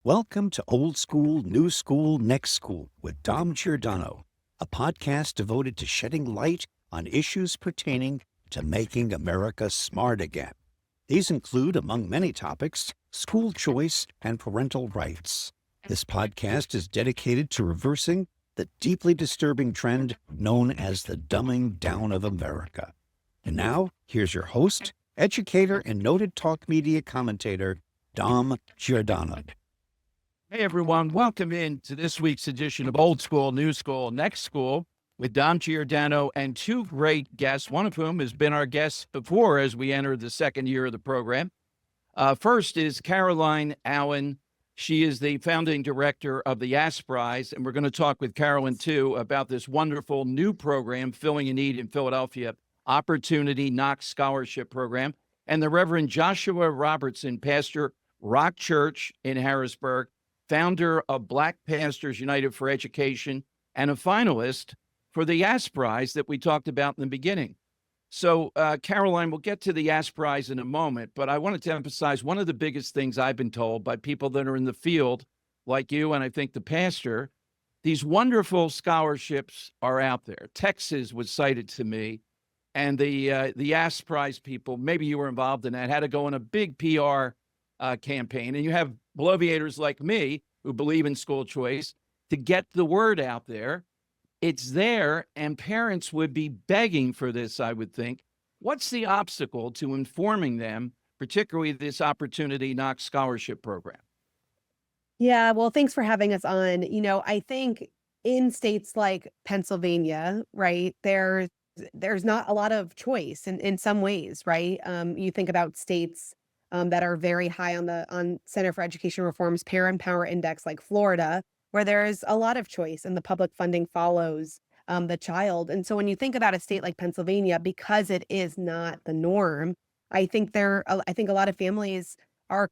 Welcome to Old School, New School, Next School with Dom Giordano, a podcast devoted to shedding light on issues pertaining to making America smart again. These include, among many topics, school choice and parental rights. This podcast is dedicated to reversing the deeply disturbing trend known as the dumbing down of America. And now, here's your host, educator, and noted talk media commentator, Dom Giordano. Hey everyone, welcome in to this week's edition of Old School, New School, Next School with Dom Giordano and two great guests, one of whom has been our guest before as we enter the second year of the program. First is Caroline Allen. She is the founding director of the Yass Prize, and we're going to talk with Carolyn too about this wonderful new program, Filling a Need in Philadelphia, Opportunity Knox Scholarship Program, and the Reverend Joshua Robertson, pastor, Rock Church in Harrisburg, founder of Black Pastors United for Education, and a finalist for the Yass Prize that we talked about in the beginning. So, Caroline, we'll get to the Yass Prize in a moment, but I wanted to emphasize one of the biggest things I've been told by people that are in the field, like you and I think the pastor, these wonderful scholarships are out there. Texas was cited to me, and the Yass Prize people, maybe you were involved in that, had to go on a big PR campaign, and you have bloviators like me who believe in school choice to get the word out there. It's there, and parents would be begging for this, I would think. What's the obstacle to informing them, particularly this Opportunity Knox Scholarship Program? Yeah, well, thanks for having us on. I think in states like Pennsylvania, right, there's not a lot of choice in some ways, right? You think about states that are very high on Center for Education Reform's Parent Power Index, like Florida, where there's a lot of choice and the public funding follows the child. And so when you think about a state like Pennsylvania, because it is not the norm, I think a lot of families are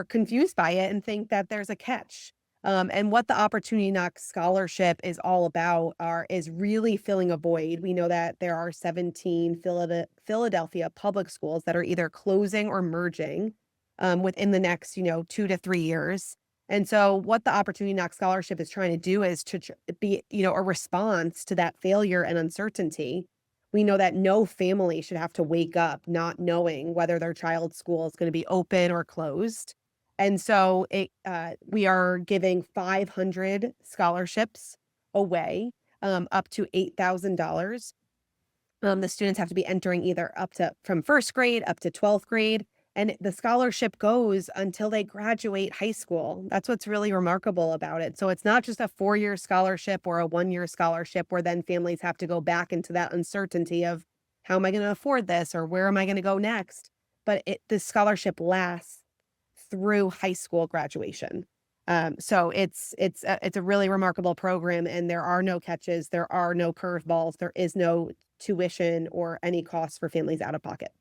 confused by it and think that there's a catch. And what the Opportunity Knox Scholarship is all about is really filling a void. We know that there are 17 Philadelphia public schools that are either closing or merging within the next, 2 to 3 years. And so what the Opportunity Knox Scholarship is trying to do is to be, a response to that failure and uncertainty. We know that no family should have to wake up not knowing whether their child's school is going to be open or closed. And so we are giving 500 scholarships away, up to $8,000. The students have to be entering either from first grade up to 12th grade. And the scholarship goes until they graduate high school. That's what's really remarkable about it. So it's not just a 4-year scholarship or a 1-year scholarship where then families have to go back into that uncertainty of how am I going to afford this or where am I going to go next? But the scholarship lasts through high school graduation. So it's a really remarkable program, and there are no catches, there are no curveballs, there is no tuition or any cost for families out of pocket.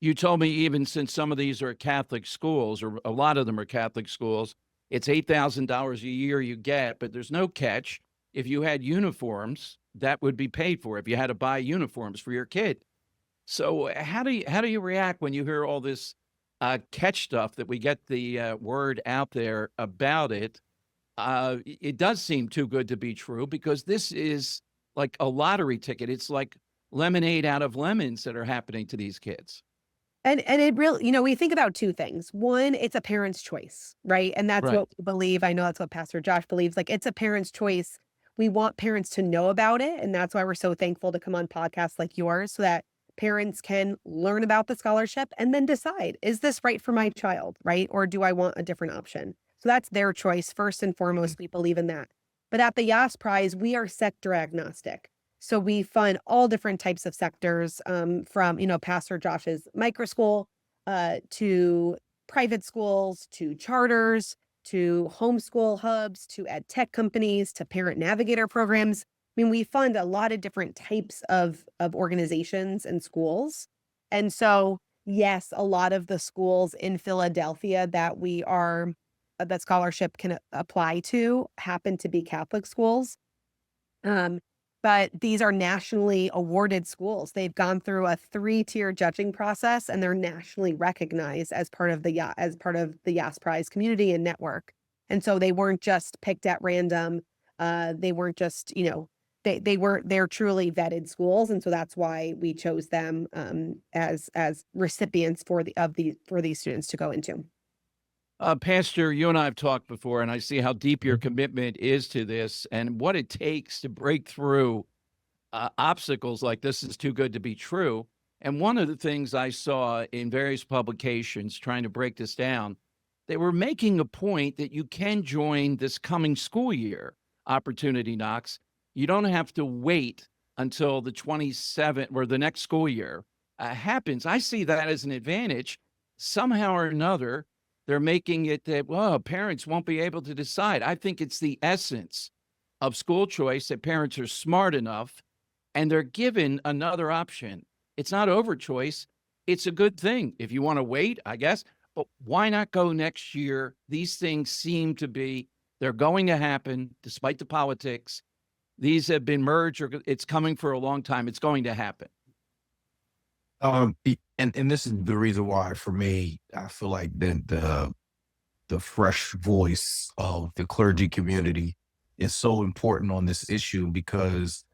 You told me even since some of these are Catholic schools, or a lot of them are Catholic schools, it's $8,000 a year you get, but there's no catch. If you had uniforms, that would be paid for if you had to buy uniforms for your kid. So how do you react when you hear all this catch stuff that we get the word out there about it? It does seem too good to be true because this is like a lottery ticket. It's like lemonade out of lemons that are happening to these kids. And it really, we think about two things. One, it's a parent's choice, right? And that's Right. what we believe. I know that's what Pastor Josh believes. Like, it's a parent's choice. We want parents to know about it. And that's why we're so thankful to come on podcasts like yours so that parents can learn about the scholarship and then decide, is this right for my child, right? Or do I want a different option? So that's their choice. First and foremost, we believe in that. But at the Yass Prize, we are sector agnostic. So we fund all different types of sectors, from, Pastor Josh's micro school to private schools, to charters, to homeschool hubs, to ed tech companies, to parent navigator programs. I mean, we fund a lot of different types of organizations and schools. And so, yes, a lot of the schools in Philadelphia that scholarship can apply to happen to be Catholic schools. But these are nationally awarded schools. They've gone through a 3-tier judging process, and they're nationally recognized as part of the Yass Prize community and network. And so they weren't just picked at random. They weren't just, they're truly vetted schools. And so that's why we chose them as recipients for these students to go into. Pastor, you and I have talked before, and I see how deep your commitment is to this and what it takes to break through obstacles like this is too good to be true. And one of the things I saw in various publications trying to break this down, they were making a point that you can join this coming school year, Opportunity Knocks. You don't have to wait until the 27th or the next school year happens. I see that as an advantage. Somehow or another, they're making it that, well, parents won't be able to decide. I think it's the essence of school choice that parents are smart enough and they're given another option. It's not over choice. It's a good thing. If you want to wait, I guess, but why not go next year? These things seem to be, they're going to happen despite the politics. These have been merged, or it's coming for a long time. It's going to happen. And this is the reason why, for me, I feel like the fresh voice of the clergy community is so important on this issue because,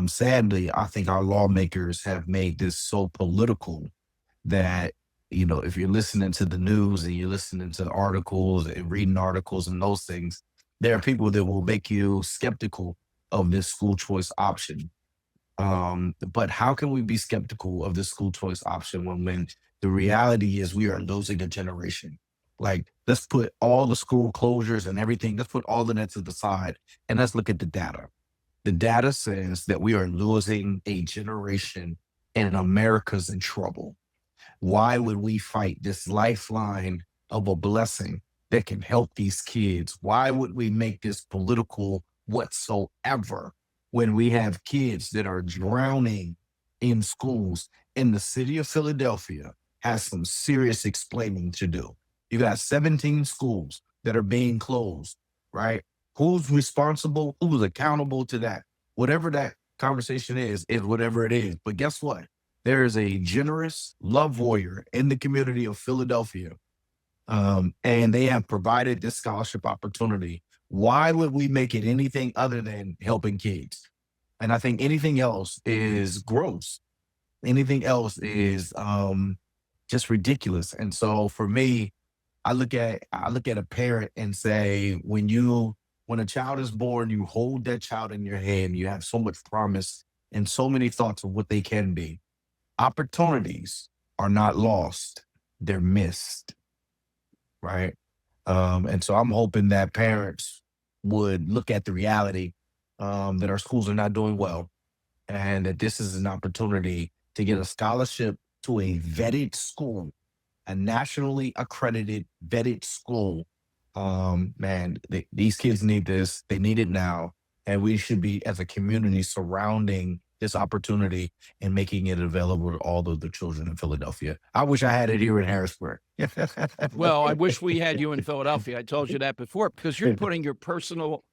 sadly, I think our lawmakers have made this so political that, if you're listening to the news and you're listening to articles and reading articles and those things, there are people that will make you skeptical of this school choice option. But how can we be skeptical of this school choice option when the reality is we are losing a generation? Like, let's put all the school closures and everything, let's put all of that to the side and let's look at the data. The data says that we are losing a generation and America's in trouble. Why would we fight this lifeline of a blessing that can help these kids? Why would we make this political whatsoever when we have kids that are drowning in schools? And the city of Philadelphia has some serious explaining to do. You got 17 schools that are being closed, right? Who's responsible? Who's accountable to that? Whatever that conversation is whatever it is. But guess what? There is a generous love warrior in the community of Philadelphia, and they have provided this scholarship opportunity. Why would we make it anything other than helping kids? And I think anything else is gross. Anything else is just ridiculous. And so for me, I look at a parent and say, when a child is born, you hold that child in your hand. You have so much promise and so many thoughts of what they can be. Opportunities are not lost; they're missed, right? And so I'm hoping that parents would look at the reality that our schools are not doing well, and that this is an opportunity to get a scholarship to a vetted school, a nationally accredited vetted school. These kids need this. They need it now. And we should be, as a community, surrounding this opportunity and making it available to all of the children in Philadelphia. I wish I had it here in Harrisburg. Well, I wish we had you in Philadelphia. I told you that before, because you're putting your personal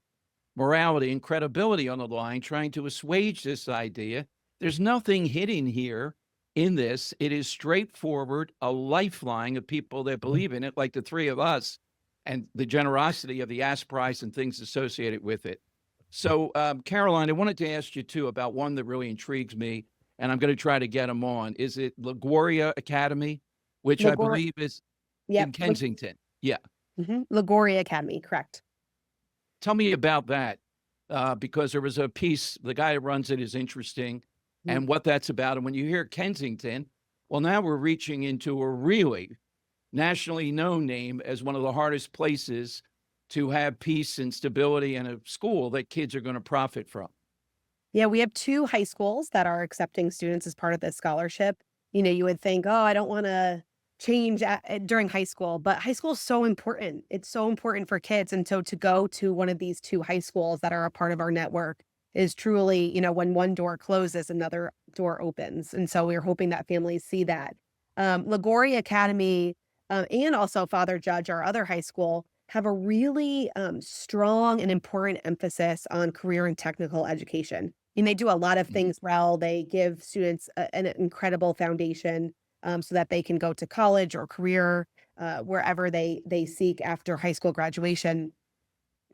morality and credibility on the line, trying to assuage this idea. There's nothing hidden here in this. It is straightforward, a lifeline of people that believe in it, like the three of us, and the generosity of the Yass Prize and things associated with it. So, Caroline, I wanted to ask you, too, about one that really intrigues me, and I'm going to try to get them on. Is it Liguori Academy, which I believe is in Kensington? Yeah. Liguori Academy, correct. Tell me about that, because there was a piece, the guy that runs it is interesting, and what that's about. And when you hear Kensington, well, now we're reaching into a really nationally known name as one of the hardest places to have peace and stability in a school that kids are going to profit from. Yeah, we have 2 high schools that are accepting students as part of this scholarship. You would think, oh, I don't want to change during high school, but high school is so important. It's so important for kids. And so to go to one of these 2 high schools that are a part of our network is truly, when one door closes, another door opens. And so we're hoping that families see that. Liguori Academy and also Father Judge, our other high school, have a really strong and important emphasis on career and technical education. And they do a lot of things well. They give students an incredible foundation so that they can go to college or career. wherever they seek after high school graduation.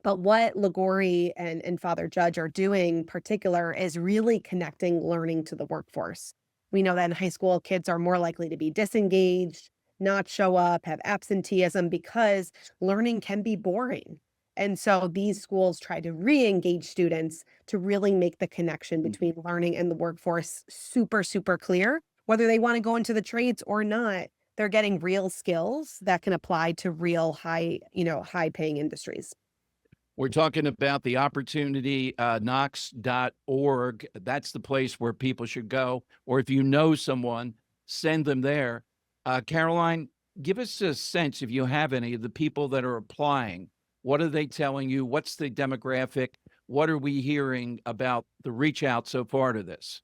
But what Liguori and Father Judge are doing in particular is really connecting learning to the workforce. We know that in high school, kids are more likely to be disengaged, not show up, have absenteeism because learning can be boring. And so these schools try to re-engage students to really make the connection between learning and the workforce super, super clear. Whether they want to go into the trades or not, they're getting real skills that can apply to real high paying industries. We're talking about the opportunity, knox.org. That's the place where people should go. Or if you know someone, send them there. Caroline, give us a sense, if you have any, of the people that are applying. What are they telling you? What's the demographic? What are we hearing about the reach out so far to this?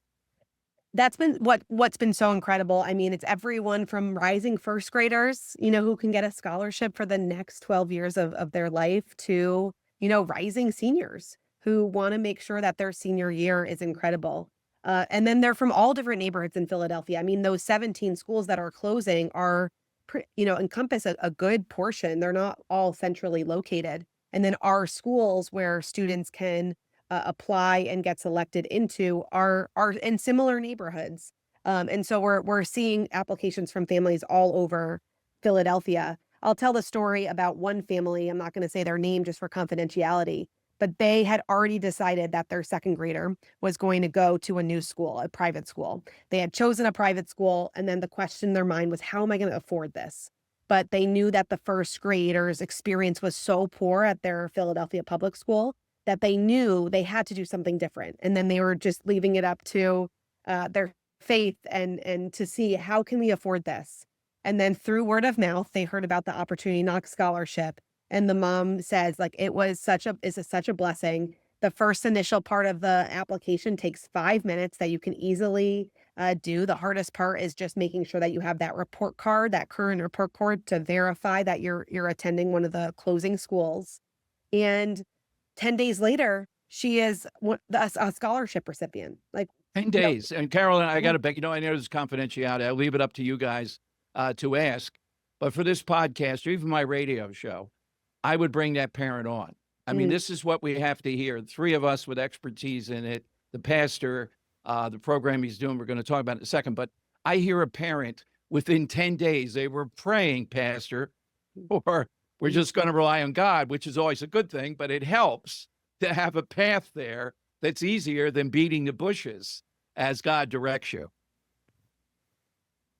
That's been what's been so incredible. I mean, it's everyone from rising first graders, who can get a scholarship for the next 12 years of their life to, rising seniors who want to make sure that their senior year is incredible. And then they're from all different neighborhoods in Philadelphia. I mean, those 17 schools that are closing are, encompass a good portion. They're not all centrally located. And then our schools where students can apply and get selected into are in similar neighborhoods. And so we're seeing applications from families all over Philadelphia. I'll tell the story about one family. I'm not going to say their name just for confidentiality, but they had already decided that their second grader was going to go to a new school, a private school. They had chosen a private school, and then the question in their mind was, how am I going to afford this? But they knew that the first graders' experience was so poor at their Philadelphia public school that they knew they had to do something different. And then they were just leaving it up to their faith and to see, how can we afford this? And then through word of mouth, they heard about the Opportunity Knox Scholarship. And the mom says, it's such a blessing. The first initial part of the application takes 5 minutes that you can easily do. The hardest part is just making sure that you have that report card, that current report card, to verify that you're attending one of the closing schools. And 10 days later, she is a scholarship recipient. 10 days. And Caroline, I got to bet, I know there's confidentiality. I'll leave it up to you guys to ask. But for this podcast, or even my radio show, I would bring that parent on. I mean, this is what we have to hear. 3 of us with expertise in it, the pastor, the program he's doing, we're going to talk about it in a second. But I hear a parent within 10 days, they were praying, Pastor, or we're just going to rely on God, which is always a good thing, but it helps to have a path there that's easier than beating the bushes as God directs you.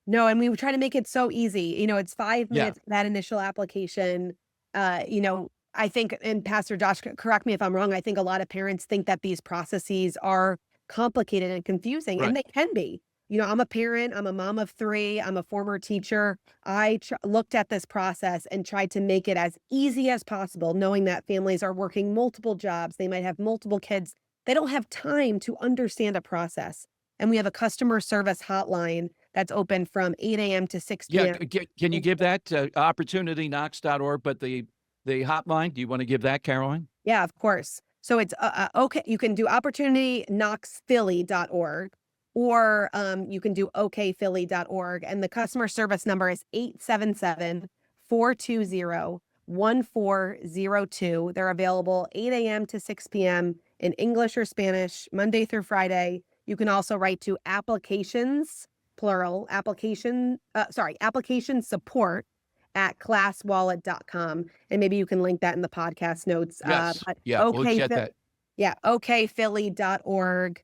No, and we try to make it so easy. It's 5 minutes, that initial application. I think, and Pastor Josh, correct me if I'm wrong, I think a lot of parents think that these processes are complicated and confusing, Right. and they can be. I'm a parent, I'm a mom of 3, I'm a former teacher. I looked at this process and tried to make it as easy as possible, knowing that families are working multiple jobs. They might have multiple kids. They don't have time to understand a process. And we have a customer service hotline that's open from 8 a.m. to 6 Yeah, p.m. can you give that opportunityknox.org, but the hotline, do you want to give that, Caroline? Yeah, of course. So it's okay. You can do opportunityknoxphilly.org, or you can do okphilly.org. And the customer service number is 877-420-1402. They're available 8 a.m. to 6 p.m. in English or Spanish, Monday through Friday. You can also write to applications, plural, application support at classwallet.com. And maybe you can link that in the podcast notes. Yes. We'll get that. Yeah, okphilly.org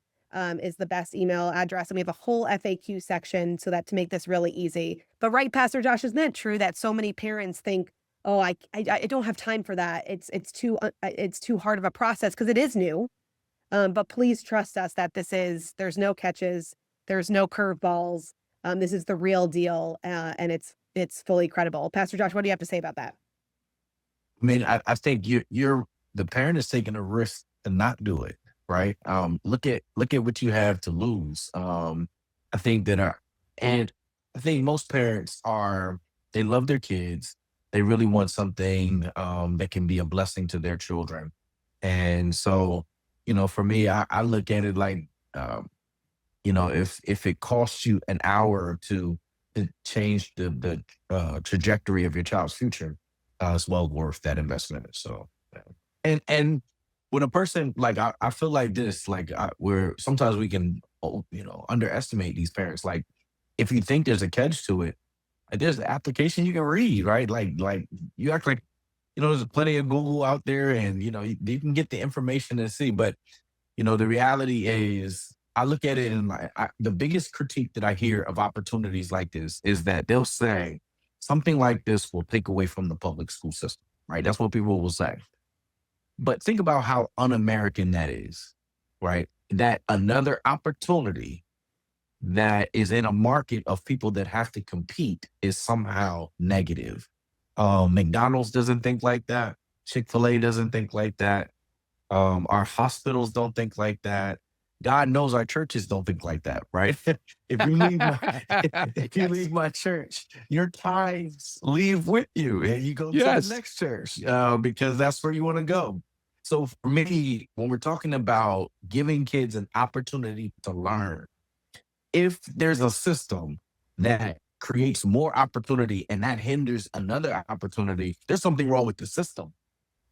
is the best email address. And we have a whole FAQ section so that to make this really easy. But right, Pastor Josh, isn't it true that so many parents think, oh, I don't have time for that. It's too hard of a process because it is new. But please trust us that there's no catches, there's no curveballs. This is the real deal, and it's fully credible. Pastor Josh, what do you have to say about that? I mean, I think the parent is taking a risk to not do it, right? Look at what you have to lose. I think most parents they love their kids. They really want something that can be a blessing to their children. And so, for me, I look at it like, if it costs you an hour or two, to change the trajectory of your child's future, it's well worth that investment. So, yeah. And when a person like I feel like this, like where sometimes we can underestimate these parents. Like if you think there's a catch to it, like, there's an application you can read, right? Like you act like there's plenty of Google out there, and you can get the information and see. But the reality is, I look at it and the biggest critique that I hear of opportunities like this is that they'll say something like this will take away from the public school system, right? That's what people will say. But think about how un-American that is, right? That another opportunity that is in a market of people that have to compete is somehow negative. McDonald's doesn't think like that. Chick-fil-A doesn't think like that. Our hospitals don't think like that. God knows our churches don't think like that, right? If you leave my church, your tithes leave with you, and you go to Yes. the next church because that's where you want to go. So for me, when we're talking about giving kids an opportunity to learn, if there's a system that creates more opportunity and that hinders another opportunity, there's something wrong with the system.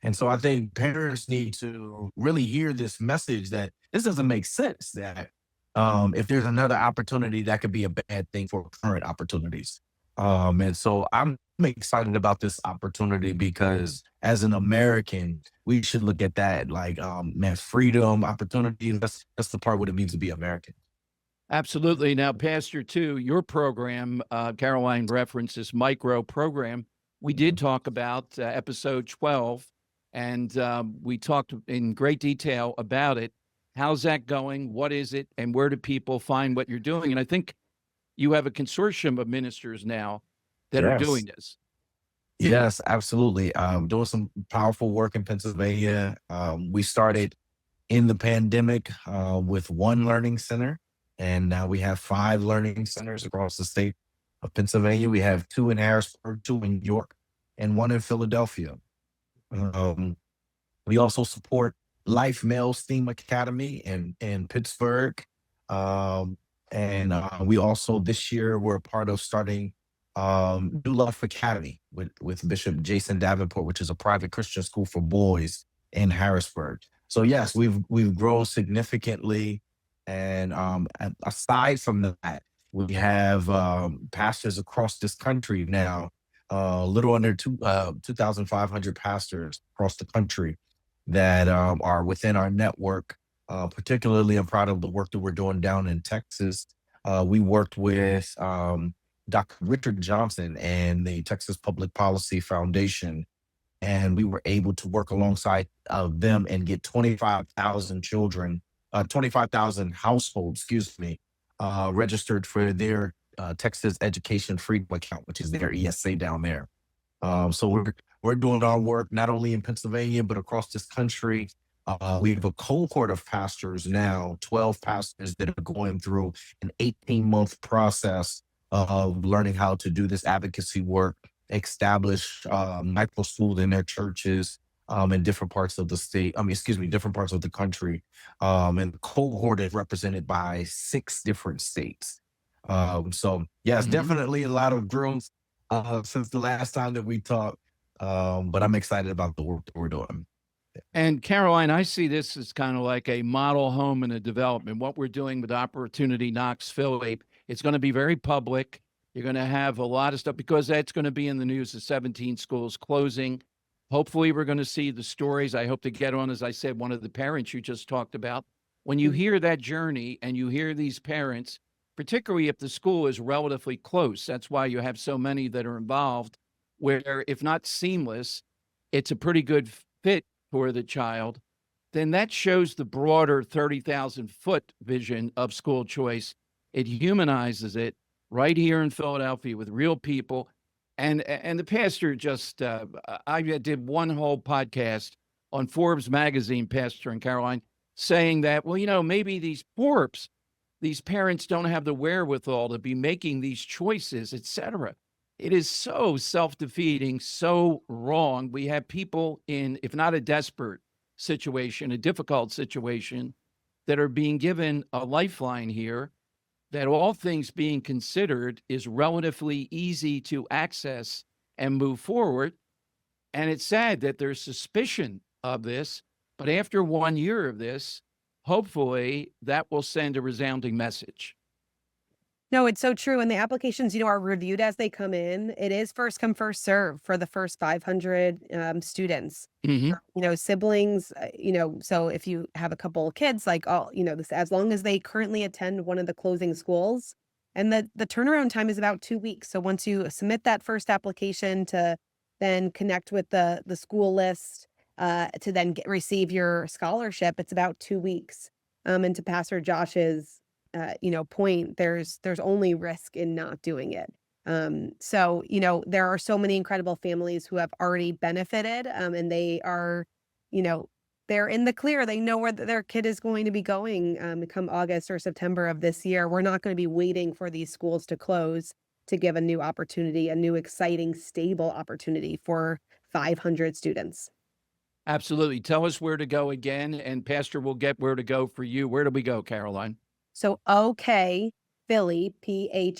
And so I think parents need to really hear this message that this doesn't make sense, that if there's another opportunity, that could be a bad thing for current opportunities. And so I'm excited about this opportunity because as an American, we should look at that like, man, freedom, opportunity. That's the part what it means to be American. Absolutely. Now, Pastor, too, your program, Caroline referenced this micro program. We did talk about episode 12, and we talked in great detail about it. How's that going? What is it? And where do people find what you're doing? And I think you have a consortium of ministers now that are doing this. Yes, absolutely. Doing some powerful work in Pennsylvania. We started in the pandemic with one learning center, and now we have 5 learning centers across the state of Pennsylvania. We have 2 in Harrisburg, 2 in York, and 1 in Philadelphia. We also support Life Male STEAM Academy in Pittsburgh. And we also this year we're a part of starting New Life Academy with Bishop Jason Davenport, which is a private Christian school for boys in Harrisburg. So yes, we've grown significantly. And aside from that, we have pastors across this country now, a little under 2,500 pastors across the country that are within our network. Particularly, I'm proud of the work that we're doing down in Texas. We worked with Dr. Richard Johnson and the Texas Public Policy Foundation, and we were able to work alongside them and get 25,000 children, 25,000 households, registered for their Texas Education Freedom Account, which is their ESA down there. So we're doing our work not only in Pennsylvania, but across this country. We have a cohort of pastors now, 12 pastors that are going through an 18-month process of learning how to do this advocacy work, establish micro schools in their churches in different parts of the state, different parts of the country. And the cohort is represented by 6 different states. So yes, definitely a lot of growth since the last time that we talked. But I'm excited about the work that we're doing. And Caroline, I see this as kind of like a model home and a development. What we're doing with Opportunity Knoxville, it's going to be very public. You're going to have a lot of stuff because that's going to be in the news, the 17 schools closing. Hopefully, we're going to see the stories. I hope to get on, as I said, one of the parents you just talked about. When you hear that journey and you hear these parents, particularly if the school is relatively close, that's why you have so many that are involved, where if not seamless, it's a pretty good fit for the child, then that shows the broader 30,000-foot vision of school choice. It humanizes it right here in Philadelphia with real people. And the pastor just, I did one whole podcast on Forbes magazine, Pastor and Caroline, saying that, well, maybe these parents don't have the wherewithal to be making these choices, etc. It is so self-defeating, so wrong. We have people in, if not a desperate situation, a difficult situation, that are being given a lifeline here that all things being considered is relatively easy to access and move forward. And it's sad that there's suspicion of this, but after 1 year of this, hopefully that will send a resounding message. No, it's so true. And the applications, are reviewed as they come in. It is first come, first serve for the first 500 students. Siblings, so if you have a couple of kids, like this, as long as they currently attend one of the closing schools, and the turnaround time is about 2 weeks. So once you submit that first application to then connect with the school list, to then receive your scholarship, it's about 2 weeks. And to Pastor Josh's point, there's only risk in not doing it. So there are so many incredible families who have already benefited, and they are, they're in the clear. They know where their kid is going to be going come August or September of this year. We're not going to be waiting for these schools to close to give a new opportunity, a new exciting, stable opportunity for 500 students. Absolutely. Tell us where to go again, and Pastor will get where to go for you. Where do we go, Caroline? So OK Philly, PHILLY.org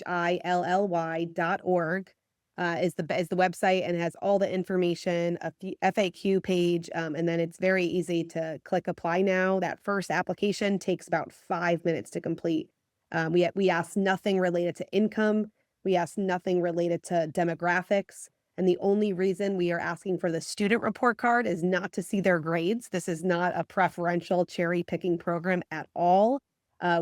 is the website, and has all the information, a FAQ page, and then it's very easy to click apply now. That first application takes about 5 minutes to complete. We ask nothing related to income. We ask nothing related to demographics. And the only reason we are asking for the student report card is not to see their grades. This is not a preferential cherry picking program at all.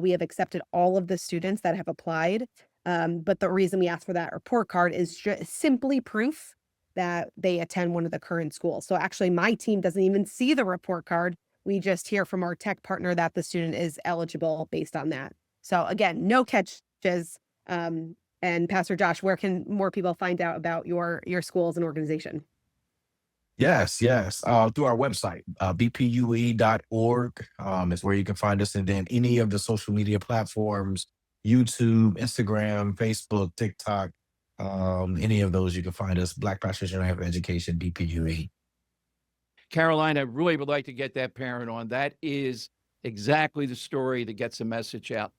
We have accepted all of the students that have applied. But the reason we ask for that report card is just simply proof that they attend one of the current schools. So actually, my team doesn't even see the report card. We just hear from our tech partner that the student is eligible based on that. So again, no catches. And Pastor Josh, where can more people find out about your schools and organization? Yes. Through our website, bpue.org is where you can find us. And then any of the social media platforms, YouTube, Instagram, Facebook, TikTok, any of those, you can find us. Black Pastors United for Education, BPUE. Caroline, I really would like to get that parent on. That is exactly the story that gets a message out.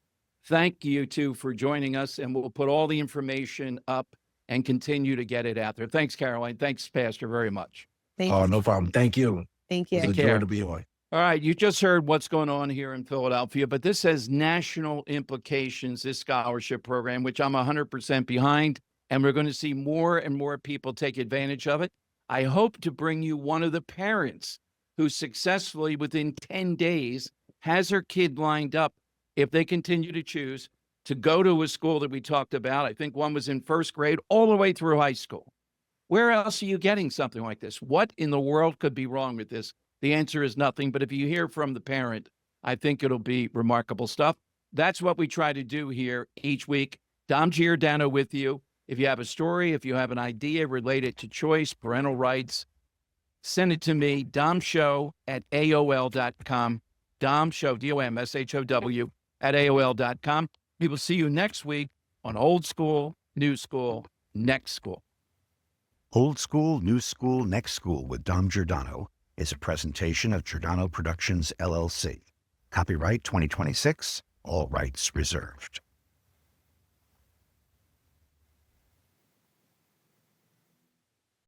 Thank you two for joining us, and we'll put all the information up and continue to get it out there. Thanks, Caroline. Thanks, Pastor, very much. Thank you. No problem. Thank you. Thank you. It was a joy to be on. All right, you just heard what's going on here in Philadelphia, but this has national implications, this scholarship program, which I'm 100% behind, and we're going to see more and more people take advantage of it. I hope to bring you one of the parents who successfully, within 10 days, has her kid lined up, if they continue to choose, to go to a school that we talked about. I think one was in first grade all the way through high school. Where else are you getting something like this? What in the world could be wrong with this? The answer is nothing, but if you hear from the parent, I think it'll be remarkable stuff. That's what we try to do here each week. Dom Giordano with you. If you have a story, if you have an idea related to choice, parental rights, send it to me, domshow@aol.com. Domshow, DOMSHOW, @AOL.com. We will see you next week on Old School, New School, Next School. Old School, New School, Next School with Dom Giordano is a presentation of Giordano Productions, LLC. Copyright 2026, all rights reserved.